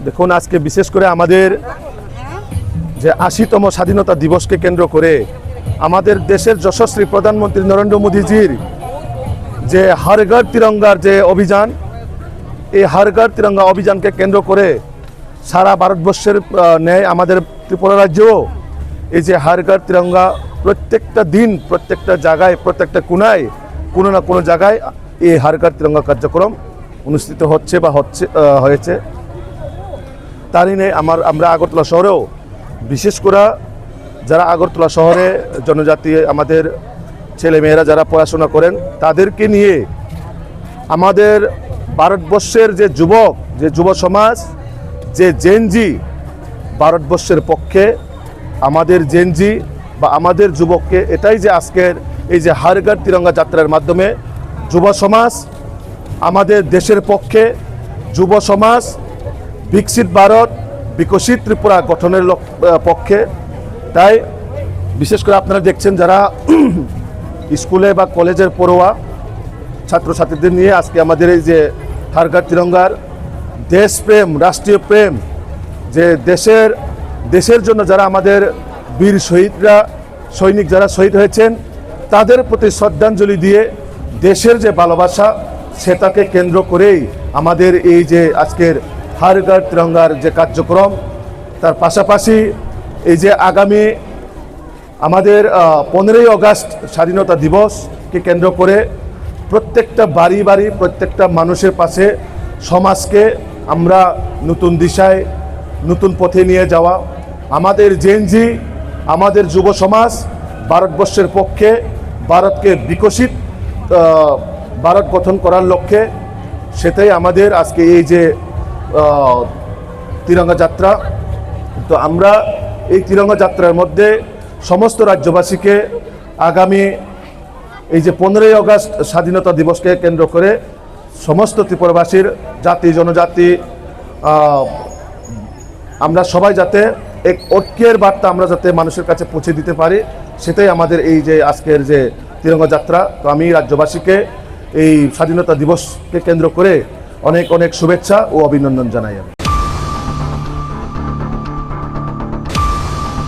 দেখুন, আজকে বিশেষ করে আমাদের যে ৮০তম স্বাধীনতা দিবসকে কেন্দ্র করে আমাদের দেশের যশস্বী প্রধানমন্ত্রী নরেন্দ্র মোদীজির যে হর ঘর তিরঙ্গার যে অভিযান, এই হর ঘর তিরঙ্গা অভিযানকে কেন্দ্র করে সারা ভারতবর্ষের ন্যায় আমাদের ত্রিপুরা রাজ্যেও এই যে হর ঘর তিরঙ্গা প্রত্যেকটা দিন প্রত্যেকটা জায়গায় প্রত্যেকটা কোনায় কোনো না কোনো জায়গায় এই হর ঘর তিরঙ্গা কার্যক্রম অনুষ্ঠিত হচ্ছে বা হয়েছে। তারই নেই আমরা আগরতলা শহরেও বিশেষ করে যারা আগরতলা শহরে জনজাতি আমাদের ছেলেমেয়েরা যারা পড়াশোনা করেন তাদেরকে নিয়ে আমাদের ভারতবর্ষের যে যুব সমাজ, যে জেনজি ভারতবর্ষের পক্ষে আমাদের জেনজি বা আমাদের যুবককে এটাই যে আজকের এই যে হর ঘর তিরঙ্গা যাত্রার মাধ্যমে যুব সমাজ আমাদের দেশের পক্ষে, যুব সমাজ বিকশিত ভারত বিকশিত ত্রিপুরা গঠনের পক্ষে। তাই বিশেষ করে আপনারা দেখছেন যারা স্কুলে বা কলেজের পড়ুয়া ছাত্রছাত্রীদের নিয়ে আজকে আমাদের এই যে হর ঘর তিরঙ্গার দেশপ্রেম, রাষ্ট্রীয় প্রেম, যে দেশের জন্য যারা আমাদের বীর সৈনিক যারা শহীদ হয়েছেন তাদের প্রতি শ্রদ্ধাঞ্জলি দিয়ে দেশের যে ভালোবাসা সেটাকে কেন্দ্র করেই আমাদের এই যে আজকের হর ঘর তিরঙ্গার যে কার্যক্রম, তার পাশাপাশি এই যে আগামী আমাদের 15ই আগস্ট স্বাধীনতা দিবসকে কেন্দ্র করে প্রত্যেকটা বাড়ি প্রত্যেকটা মানুষের পাশে সমাজকে আমরা নতুন দিশায় নতুন পথে নিয়ে যাওয়া, আমাদের জেনজি আমাদের যুব সমাজ ভারতবর্ষের পক্ষে ভারতকে বিকশিত ভারত গঠন করার লক্ষ্যে, সেটাই আমাদের আজকে এই যে তিরঙ্গা যাত্রা। তো আমরা এই তিরঙ্গা যাত্রার মধ্যে সমস্ত রাজ্যবাসীকে আগামী এই যে 15ই আগস্ট স্বাধীনতা দিবসকে কেন্দ্র করে সমস্ত ত্রিপুরাবাসীর জাতি জনজাতি আমরা সবাই যাতে এক ঐক্যের বার্তা আমরা যাতে মানুষের কাছে পৌঁছে দিতে পারি, সেটাই আমাদের এই যে আজকের যে তিরঙ্গা যাত্রা। তো আমি রাজ্যবাসীকে এই স্বাধীনতা দিবসকে কেন্দ্র করে অনেক অনেক শুভেচ্ছা ও অভিনন্দন জানাই।